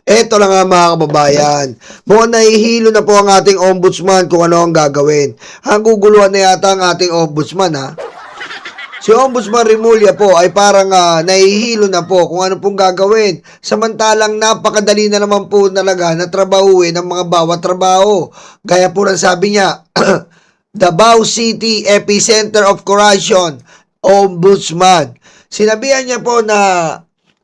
Eto lang nga mga kababayan, mukhang nahihilo na po ang ating ombudsman kung ano ang gagawin. Ang guguluhan na yata ang ating ombudsman ha. Si Ombudsman Remulla po ay parang nahihilo na po kung ano pong gagawin. Samantalang napakadali na naman po talaga na trabahuin ang mga bawat trabaho. Gaya po ng sabi niya, Davao City Epicenter of Corruption, Ombudsman. Sinabihan niya po na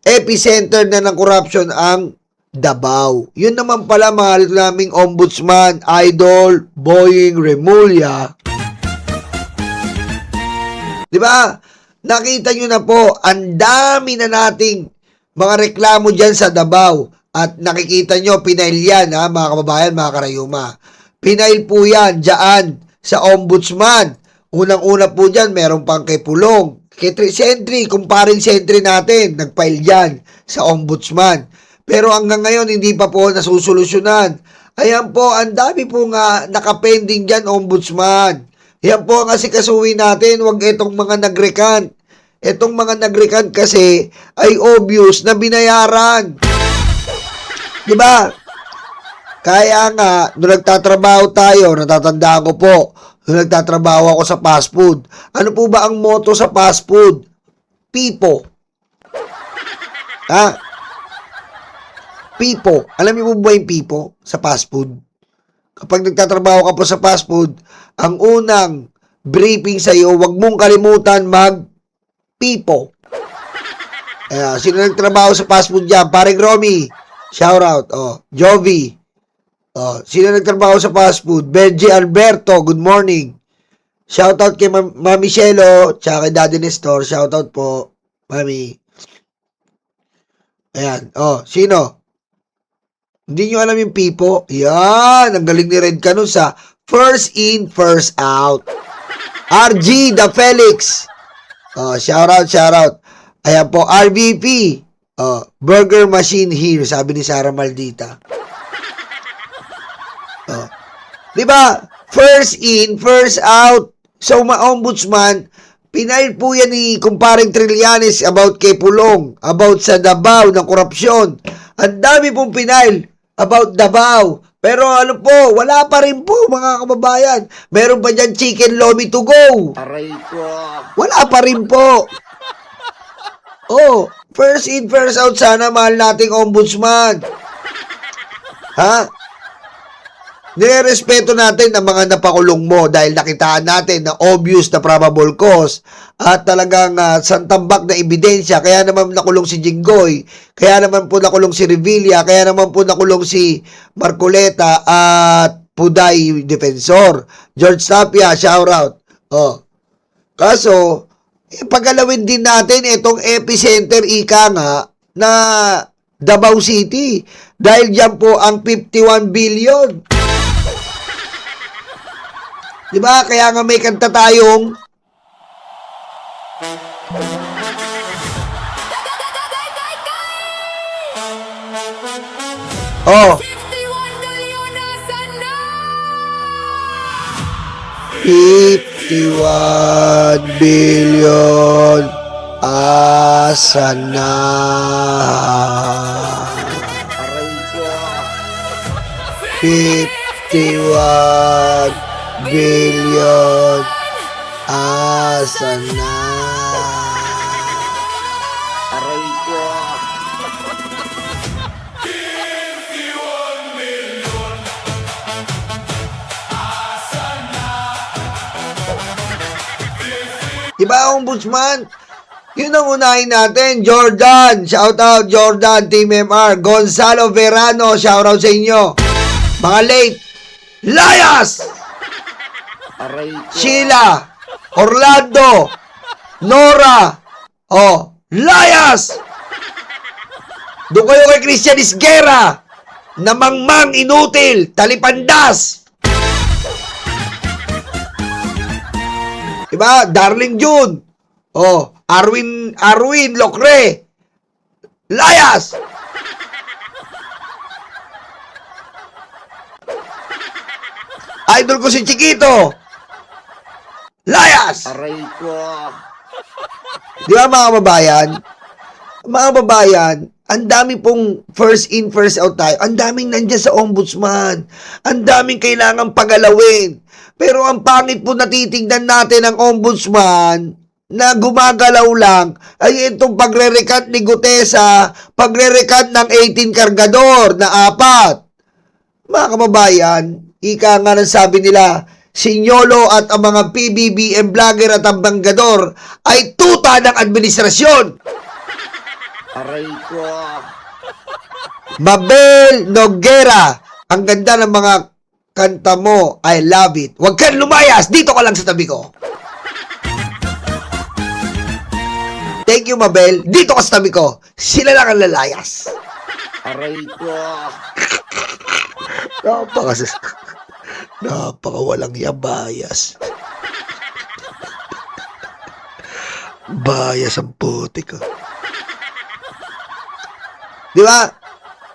epicenter na ng corruption ang Davao. Yun naman pala mahal naming ombudsman, Idol Boying Remulla. Di ba? Nakita nyo na po, ang dami na nating mga reklamo dyan sa Davao. At nakikita nyo, pinail yan ha, mga kababayan, mga karayuma. Pinail po yan dyan sa ombudsman. Unang-una po dyan, meron pang kay Pulong. Kay Sentry, kumparing Sentry natin, nagpail yan sa ombudsman. Pero hanggang ngayon, hindi pa po nasusolusyonan. Ayan po, ang dami po nga nakapending dyan, ombudsman. Yan po ang asikasuhin natin, wag itong mga nagrekant. Itong mga nagrekant kasi ay obvious na binayaran. Diba? Kaya nga, nung nagtatrabaho tayo, natatandaan ko po, nung nagtatrabaho ako sa fast food. Ano po ba ang motto sa fast food? Pipo. Ha? Pipo. Alam niyo po ba yung pipo sa fast food? Kapag nagtatrabaho ka po sa fast food, ang unang briefing sa iyo, wag mong kalimutan mag-pipo. Sino nagtrabaho sa fast food dyan? Paring Romy, shout out. Jovi. Sino nagtrabaho sa fast food? Benji Alberto, good morning. Shout out kay Mami Shelo, tsaka kay Daddy Nestor, shout out po, Mami. Ayan, sino? Hindi nyo alam yung pipo? Yan, ang galing ni Red Cano sa first in, first out. RG the Felix. Shout out. Ayan po, RVP. Burger Machine here, sabi ni Sara Maldita. Diba? First in, first out. So, ombudsman, pinail po yan ni kumparing Trillanes about kay Pulong, about sa Davao ng korupsyon. Ang dami pong pinail about Davao. Pero ano po, wala pa rin po mga kababayan. Meron pa dyan chicken lomi to go. Aray ko. Wala pa rin po. First in, first out sana mahal nating ombudsman. Ha? Nirespeto natin ang mga napakulong mo dahil nakitaan natin na obvious na probable cause at talagang santambak na ebidensya. Kaya naman nakulong si Jinggoy, kaya naman po nakulong si Revilla, kaya naman po nakulong si Marcoleta at Puday Defensor. George Tapia, shout out. Kaso, pagalawin din natin itong epicenter ika nga na Davao City dahil dyan po ang 51 billion. Diba? Kaya nga may kanta tayong Oh. 51 billion asan na? Aray ko. 51 billion asan na? Aray ko. Diba, ombudsman? Yun ang unahin natin. Jordan, shout out Jordan, Team MR. Gonzalo Verano, shout out sa inyo. Mga late, Layas! Aray ko. Sheila, Orlando, Nora, Layas! Doon kayo kay Christian Isguera, namangmang inutil, talipandas! Diba? Darling June, Arwin Locre, Layas! Idol ko si Chiquito, Layas! Aray ko. Di ba mga kababayan? Mga kababayan, ang dami pong first in, first out tayo. Ang daming nandyan sa ombudsman. Ang daming kailangang pagalawin. Pero ang pangit po natitignan natin ng ombudsman na gumagalaw lang ay itong pagre-recant ni Gutesa, pagre-recant ng 18 kargador na 4. Mga kababayan, ika nga ng sabi nila, si Nyolo at ang mga PBBM vlogger at ang banggador ay tuta ng administrasyon. Aray ko. Mabel Noguera, ang ganda ng mga kanta mo, I love it. Huwag kang lumayas, dito ka lang sa tabi ko. Thank you, Mabel. Dito ka sa tabi ko. Sila lang ang lalayas. Aray ko. Napaka walang yabayas. Bayas ang puti ko. Di ba?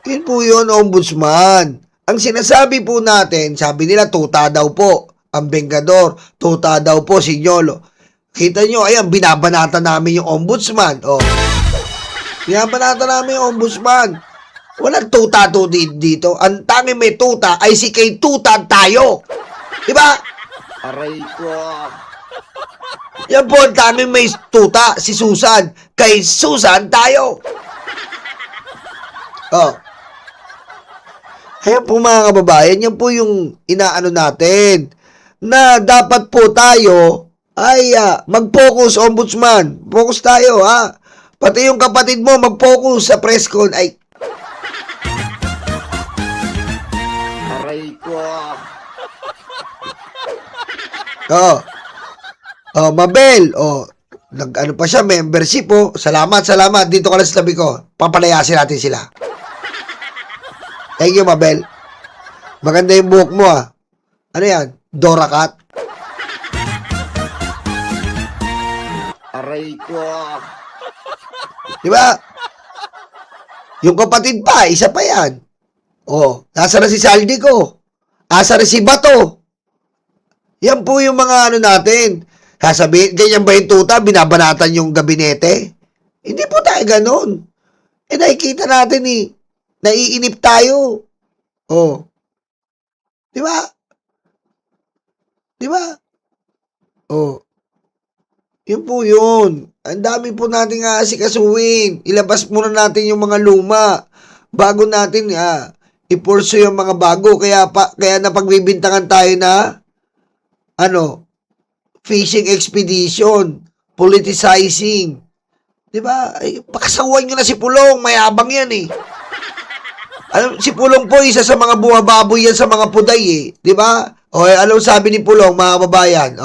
Yun po yun, ombudsman. Ang sinasabi po natin, sabi nila, tuta daw po ang Bengador. Tuta daw po si Nyolo. Kita nyo, ayan, binabanata namin yung ombudsman. Oh. Binabanata namin yung ombudsman. Walang tuta to dito. Ang tanging may tuta ay si kay tuta tayo. Diba? Aray ko. Yan po ang tanging may tuta, si Susan. Kay Susan tayo. Oh. Kaya po mga kababayan, yan po yung inaano natin. Na dapat po tayo ay mag-focus, ombudsman. Focus tayo, ha? Pati yung kapatid mo, mag-focus sa press con. Ay, Aray ko. oh. Oh, Mabel, oh. Nag-ano pa siya, membership, oh. Salamat. Dito ka lang sa tabi ko. Papalayasin natin sila. Thank you, Mabel. Maganda yung buhok mo, ah. Ano yan? Dora Cat? Aray ko. Diba? Yung kapatid pa, isa pa yan. Oh, nasa na si Saldi ko? Asa na si Bato? Yan po yung mga ano natin. Sasabihin, ganyan ba yung tuta? Binabanatan yung gabinete? Hindi po tayo ganun. Eh, nakikita natin eh. Naiinip tayo. Oh. Diba? Diba? Oh. Yun po yun. Ang dami po natin aasikasuhin. Ilabas muna natin yung mga luma. Bago natin i-pursue yung mga bago. Kaya napagbibintangan tayo na fishing expedition, politicizing. Diba? Ay, pakasawan nyo na si Pulong. Mayabang yan eh. Si Pulong po, isa sa mga bumababoy yan sa mga puday eh. Diba? O, alam sabi ni Pulong, mga kababayan.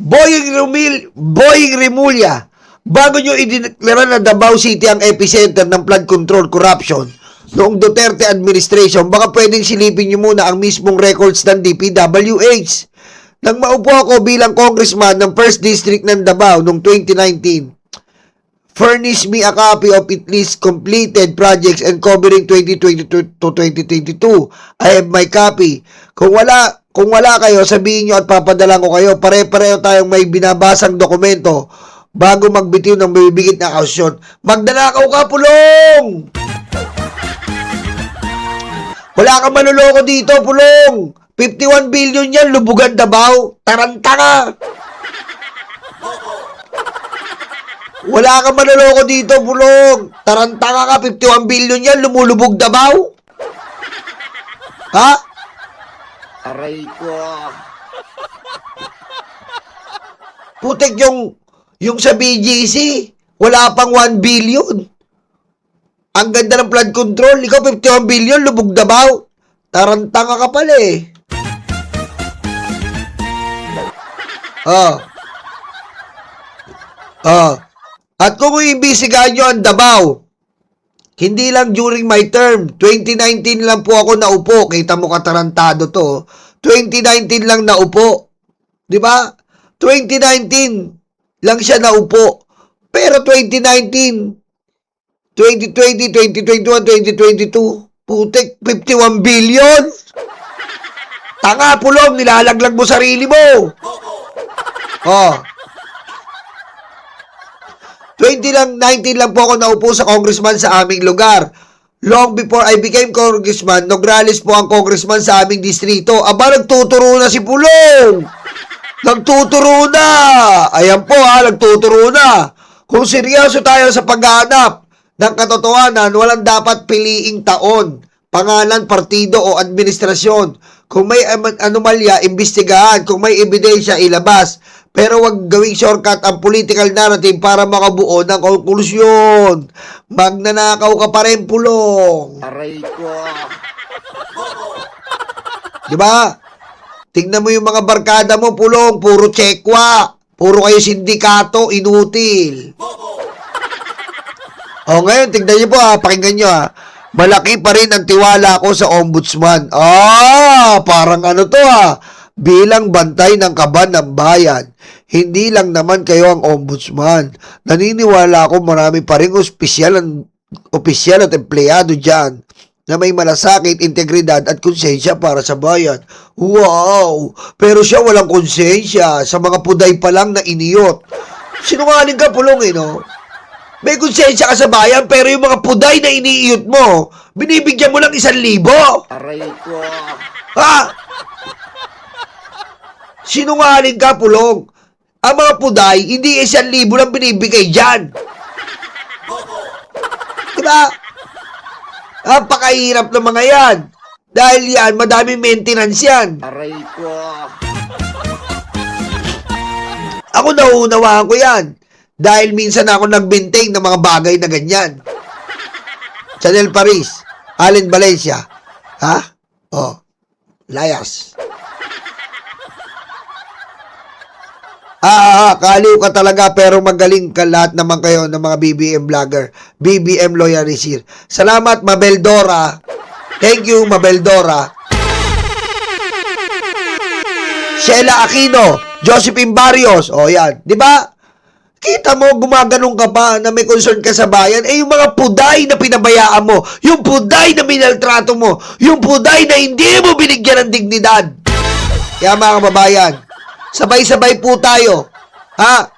Boying Rimulya, bago nyo idineklara na Davao City ang epicenter ng flood control corruption noong Duterte administration, baka pwedeng silipin nyo muna ang mismong records ng DPWH. Nang maupo ako bilang congressman ng 1st District ng Davao noong 2019, furnish me a copy of at least completed projects and covering 2022 to 2022. I have my copy. Kung wala kayo, sabihin nyo at papadalan ko kayo. Pare-pareho tayong may binabasang dokumento bago magbitiw ng bibigit na kausyon. Magdanakaw ka, Pulong! Wala kang manuloko dito, Pulong! 51 billion yan, lubugan Davao. Taranta ka! Wala kang manuloko dito, Pulong! Taranta ka, 51 billion yan, lumulubog Davao. Ha? Aray ko. Putek yung sa BGC, wala pang 1 billion. Ang ganda ng flood control. Ikaw, 51 billion, lubog Davao. Tarantanga ka pala eh. At kung iimbisigahan nyo ang Davao, hindi lang during my term, 2019 lang po ako naupo. Kita mo katarantado to. 2019 lang naupo. Di ba? 2019 lang siya naupo. Pero 2019, 2020, 2021, 2022, putik, 51 billion. Tanga, Pulong, nilalaglag mo sarili mo. 2019 lang po ako naupo sa congressman sa aming lugar. Long before I became congressman, nag-rallies po ang congressman sa aming distrito. Aba, nagtuturo na si Pulong! Nagtuturo na! Ayan po ha, nagtuturo na. Kung seryoso tayo sa paghahanap ng katotohanan, walang dapat piliing taon, pangalan, partido o administrasyon. Kung may anomalya, imbestigahan. Kung may ebidensya, ilabas. Pero wag gawing shortcut ang political narrative para makabuo ng konklusyon. Magnanakaw ka pa rin, Pulong. Aray ko. Diba? Tingnan mo yung mga barkada mo, Pulong. Puro tsekwa. Puro kayo sindikato, inutil. O ngayon, tingnan nyo po ha. Pakinggan nyo ha. Malaki pa rin ang tiwala ko sa ombudsman. Parang ano to ha. Bilang bantay ng kaban ng bayan. Hindi lang naman kayo ang ombudsman. Naniniwala ako marami pa rin opisyal at empleyado dyan na may malasakit, integridad at konsensya para sa bayan. Wow! Pero siya walang konsensya. Sa mga puday pa lang na iniyot. Sinungaling ka, Pulong eh, no? May konsensya ka sa bayan, pero yung mga puday na iniiyot mo, binibigyan mo lang 1,000. Aray ko. Ha? Sinungaling ka, Pulong. Ang mga puday, hindi 1,000 lang binibigay dyan. Diba? Napakahirap ng mga yan. Dahil yan, madaming maintenance yan. Aray ko. Ako nauunawaan ko yan. Dahil minsan ako nag-maintain ng mga bagay na ganyan. Chanel Paris, Allen Valencia. Ha? Oh, layas. Kaliw ka talaga pero magaling ka lahat naman kayo ng mga BBM vlogger. BBM Loyarisir. Salamat, Mabel Dora. Thank you, Mabel Dora. Sheila Aquino, Josephine Barrios. O yan, di ba? Kita mo, gumaganong ka pa na may concern ka sa bayan. Yung mga puday na pinabayaan mo, yung puday na minaltrato mo, yung puday na hindi mo binigyan ng dignidad. Kaya mga kababayan, sabay-sabay po tayo. Ha?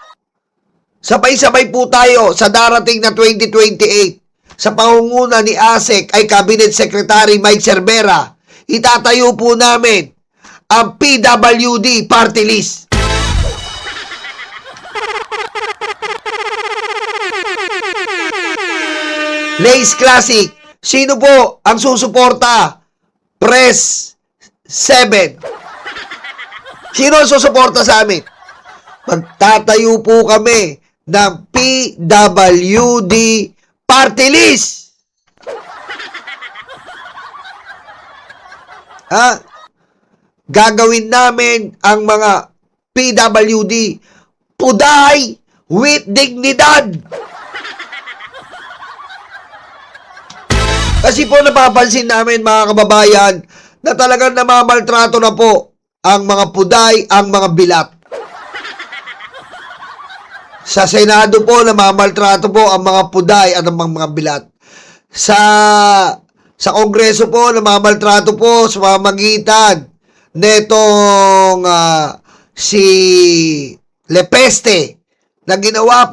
Sabay-sabay po tayo sa darating na 2028. Sa pangunguna ni ASEC ay Cabinet Secretary Mike Cervera. Itatayo po namin ang PWD Party List. Lace Classic. Sino po ang susuporta? Press 7. Sino ang susuporta sa amin? Magtatayo po kami ng PWD Party List. Ha? Gagawin namin ang mga PWD puday with dignidad. Kasi po napapansin namin mga kababayan na talagang namamaltrato na po ang mga puday, ang mga bilat. Sa Senado po namamaltrato po ang mga puday at ang mga bilat. Sa Kongreso po namamaltrato po sa pamamagitan netong si Lepeste na ginawa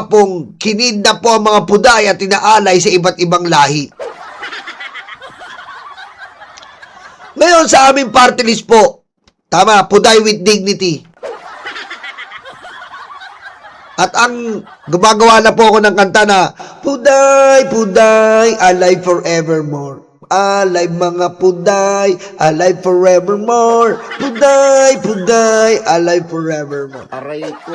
pong kinidnap po ang mga puday at inaalay sa iba't ibang lahi. Ngayon sa aming party list po, tama, puday with dignity. At ang gumagawa na po ako ng kanta na puday, puday, alive forevermore. Alive mga puday, alive forevermore. Puday, puday, alive forevermore. Aray ko.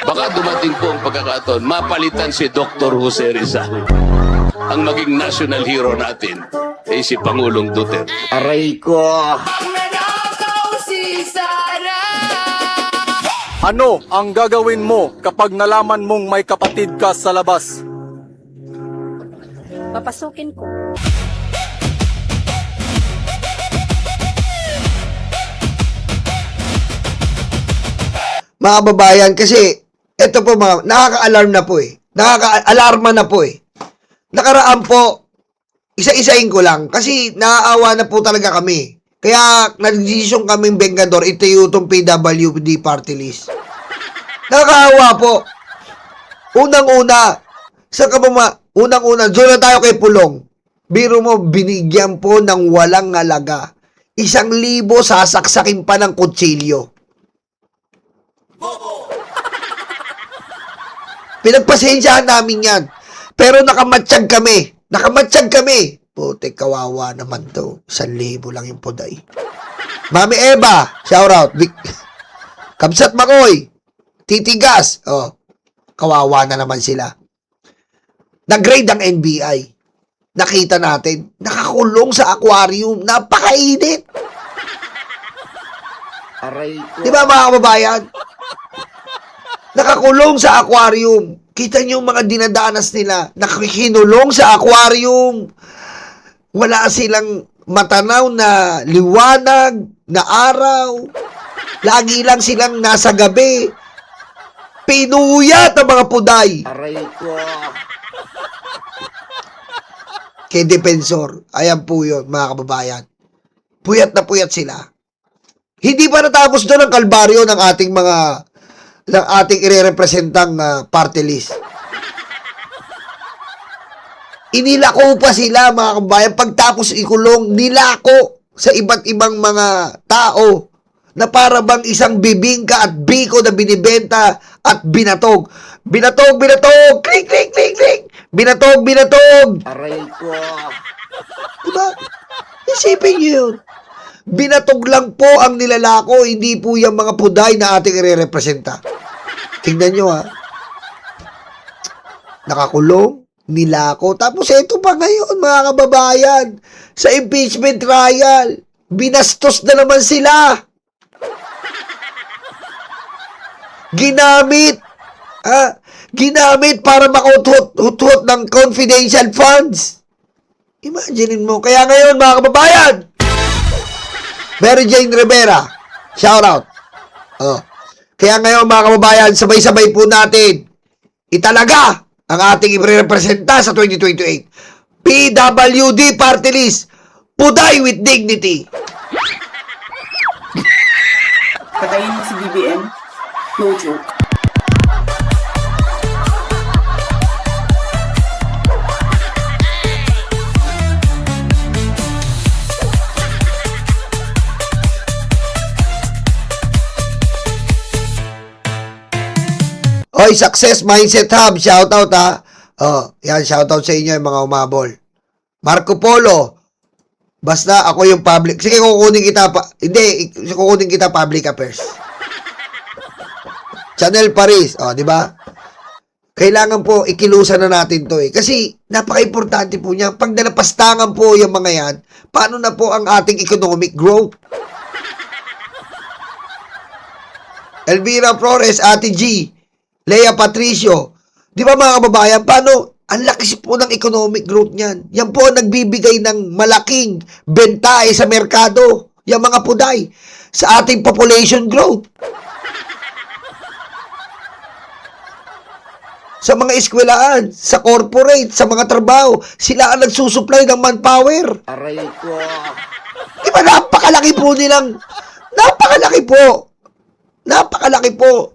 Baka dumating po ang pagkakataon, mapalitan si Dr. Jose Rizal. Ang maging national hero natin ay si Pangulong Duterte. Aray ko. Ano ang gagawin mo kapag nalaman mong may kapatid ka sa labas? Papasukin ko. Mga kababayan, kasi ito po mga, nakaka-alarm na po eh. Nakaka-alarma na po eh. Nakaraan po, isa-isahin ko lang kasi naaawa na po talaga kami. Kaya nag-desisyon kaming Bengador, ito yung PWD party list. Nakakaawa po. Unang-una, unang-una, doon na tayo kay Pulong. Biro mo, binigyan po ng walang halaga. 1,000 sasaksakin pa ng kutsilyo. Pinagpasensyahan namin yan. Pero nakamatsyag kami. Putik, kawawa naman to. 1,000 lang yung puday. Mami Eva, shout out. Kamsat Makoy, Titigas. Oh, kawawa na naman sila. Nag-grade ang NBI. Nakita natin, nakakulong sa aquarium. Napakainit. Aray ko. Di ba mga kababayan? Nakakulong sa aquarium. Kita niyo yung mga dinadanas nila. Nakakinulong sa aquarium. Wala silang matanaw na liwanag, na araw. Lagi lang silang nasa gabi. Pinuyat ang mga puday. Aray ko. Kay Defensor. Ayan po yun, mga kababayan. Puyat na puyat sila. Hindi pa natapos doon ang kalbaryo ng ating irerepresentang party list. Inilako pa sila, mga kababayan. Pagtapos ikulong, nilako sa iba't ibang mga tao na para bang isang bibingka at biko na binibenta at binatog. Binatog! Klik! Binatog! Aray ko. Diba? Isipin niyo yun. Binatog lang po ang nilalako, hindi po yung mga puday na ating irerepresenta. Tingnan nyo ha. Nakakulong, nilako. Tapos ito pa ngayon, mga kababayan, sa impeachment trial, binastos na naman sila. Ginamit para makuthot ng confidential funds. Imagine mo. Kaya ngayon, mga kababayan, Mary Jane Rivera, shout out. Oh. Kaya ngayon, mga kababayan, sabay-sabay po natin italaga ang ating iprerepresenta sa 2028. PWD Party List, Puday with Dignity. Patayin mo si BBM. No joke. Oy, Success Mindset Hub, shoutout ha. Oh, yan, shoutout sa inyo yung mga umabol. Marco Polo, basta ako yung public. Sige, kukunin kita public affairs. Chanel Paris, oh, di ba? Kailangan po ikilusan na natin to eh. Kasi napaka-importante po niya. Pag nalapastangan po yung mga yan, paano na po ang ating economic growth? Elvira Flores, Ate G, Lea Patricio. Di ba mga kababayan, paano? Ang laki po ng economic growth niyan. Yan po ang nagbibigay ng malaking bentahe sa merkado. Yung mga puday sa ating population growth. Sa mga eskwelahan, sa corporate, sa mga trabaho, sila ang nagsusupply ng manpower. Aray ko. Di ba napakalaki po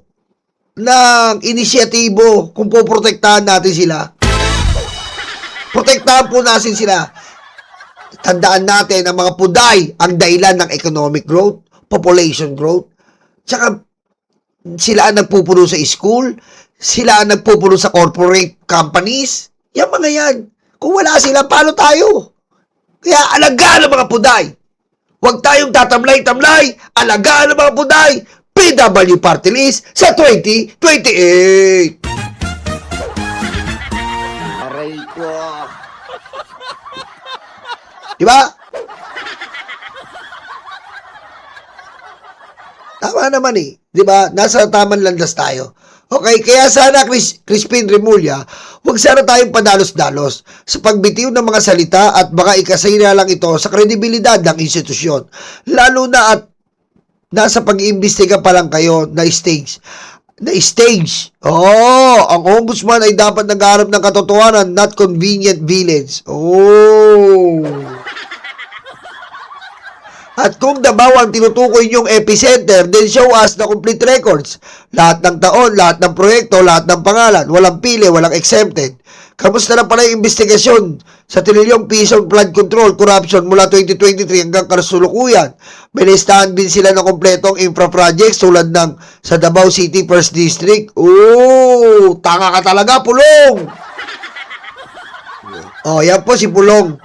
ng inisyatibo kung poprotektahan natin sila. Protektahan po natin sila. Tandaan natin ang mga puday ang dahilan ng economic growth, population growth. Tsaka sila ang nagpupuno sa school, sila ang nagpupuno sa corporate companies. Yan mga yan. Kung wala sila, paano tayo? Kaya alagaan ang mga puday. Huwag tayong tatamlay-tamlay. Alagaan ang mga puday. PW Party List sa 2028. Aray ko. Diba? Tama naman eh. Diba? Nasa tamang landas tayo. Okay, kaya sana Crispin Remulla, huwag sana tayong padalos-dalos sa pagbitiw ng mga salita at baka ikasira lang ito sa kredibilidad ng institusyon. Lalo na at nasa pag-iimbestiga pa lang kayo na stage. Oh, ang ombudsman ay dapat naghahanap ng katotohanan, not convenient villains. Oh. At kung Davao ang tinutukoy niyong epicenter, then show us the complete records. Lahat ng taon, lahat ng proyekto, lahat ng pangalan, walang pili, walang exempted. Kamusta na pala yung investigasyon sa trilyong pisong flood control, corruption mula 2023 hanggang karsulukuyan? May listahan din sila ng kompletong infra projects tulad ng sa Davao City First District. Oh, tanga ka talaga, Pulong! Oh, yan po si Pulong.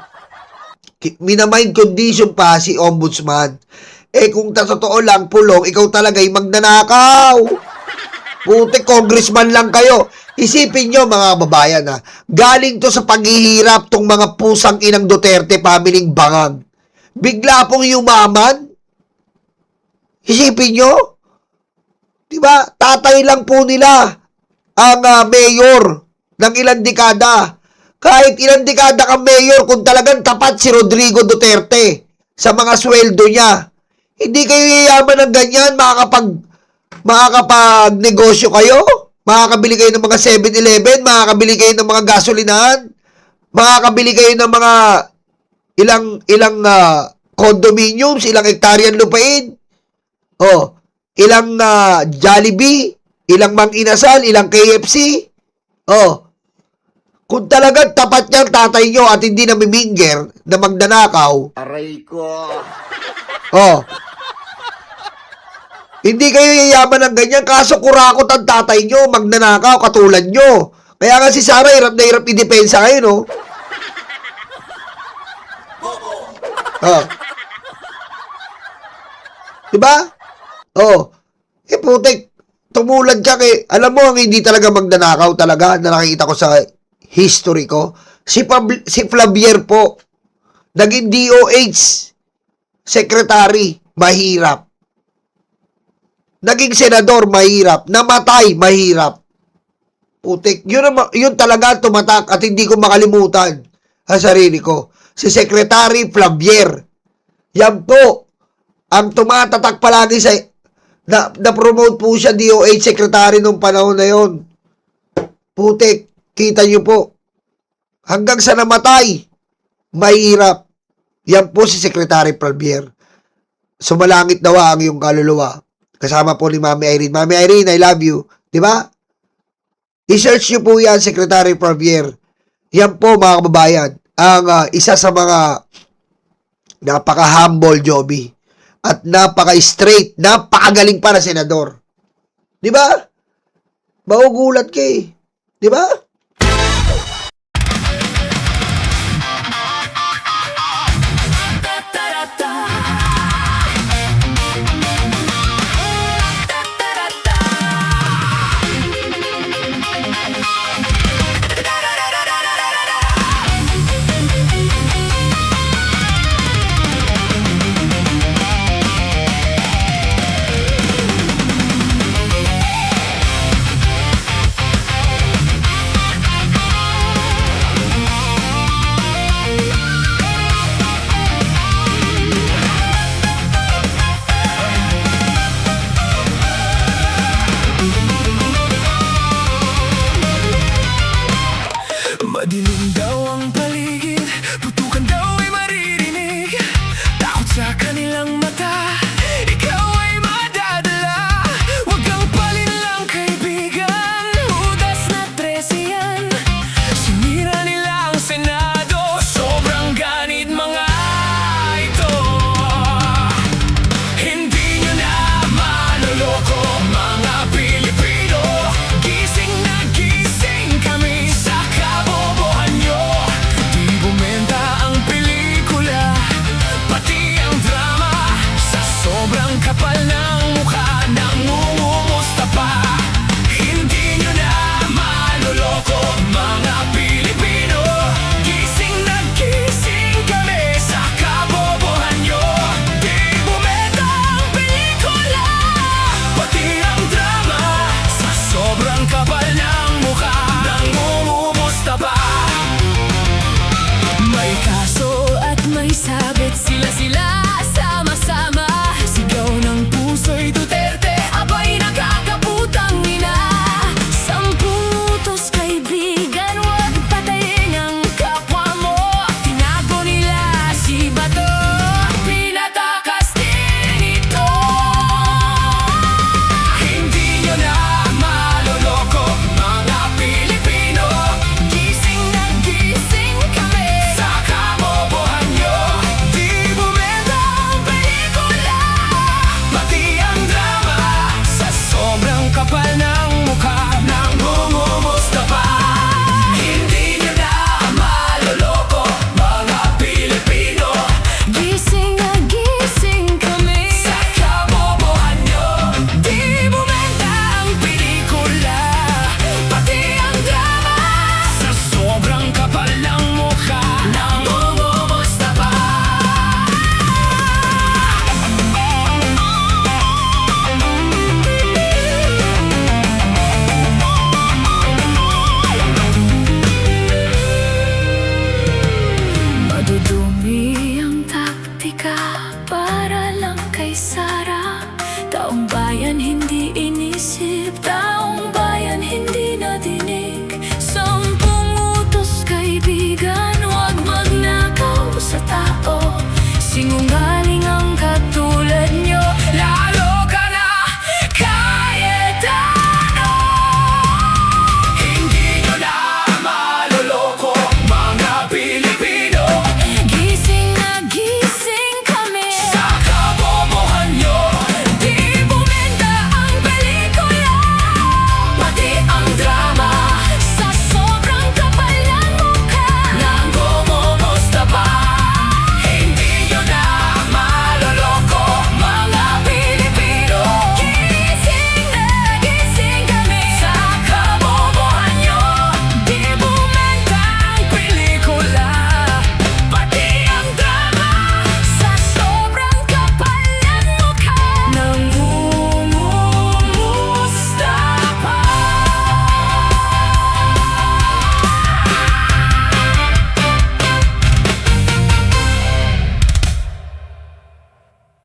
Minamind condition pa si Ombudsman. Eh kung totoo lang, Pulong, ikaw talaga'y magnanakaw. Putik, congressman lang kayo. Isipin nyo mga kababayan ha, galing to sa paghihirap tong mga pusang inang Duterte pamiling bangag. Bigla pong yumaman. Isipin nyo. Diba? Tatay lang po nila ang mayor ng ilang dekada. Kahit ilang dekada kang mayor, kung talagang tapat si Rodrigo Duterte sa mga sweldo niya, hindi kayo yayaman ng ganyan, makakapag-negosyo kayo, makakabili kayo ng mga 7-Eleven, makakabili kayo ng mga gasolinahan, makakabili kayo ng mga ilang condominiums, ilang hektaryan lupain, ilang Jollibee, ilang Mang Inasal, ilang KFC, kung talagang tapat niyang tatay nyo at hindi namiminger na magnanakaw, Aray ko. hindi kayo yayaman ng ganyan, kaso kurakot ang tatay nyo, magnanakaw, katulad nyo. Kaya nga si Sara, hirap na hirap i-depensa kayo, no? Diba? Putik, tumulad ka kay, alam mo, ang hindi talaga magnanakaw talaga, na nakikita ko sa history ko, si Flavier po, naging DOH secretary, mahirap. Naging senador, mahirap. Namatay, mahirap. Putik, yun talaga tumatak at hindi ko makalimutan ang sarili ko. Si Secretary Flavier. Yan po, ang tumatatak palagi sa, na-promote po siya DOH secretary nung panahon na yon. Putik, kita nyo po, hanggang sa namatay, mahirap. Yan po si Secretary Flavier. Sumalangit daw ang iyong kaluluwa. Kasama po ni Mami Irene. Mami Irene, I love you. Diba? I-search nyo po yan, Secretary Flavier. Yan po, mga kababayan, ang isa sa mga napaka-humble Joby at napaka-straight, napakagaling para senador. Diba? Maugulat ka eh. Diba? Madilim daw ang paligid, putukan daw ay maririnig. Takot sa kanilang mata, ikaw ay madadala. Huwag kang palinlang kaibigan, udas na 13 yan. Sinira nila ang Senado, sobrang ganit mga ito. Hindi nyo na maloloko mga Pilipino. Gising na gising kami sa kabobohan nyo. Singungaling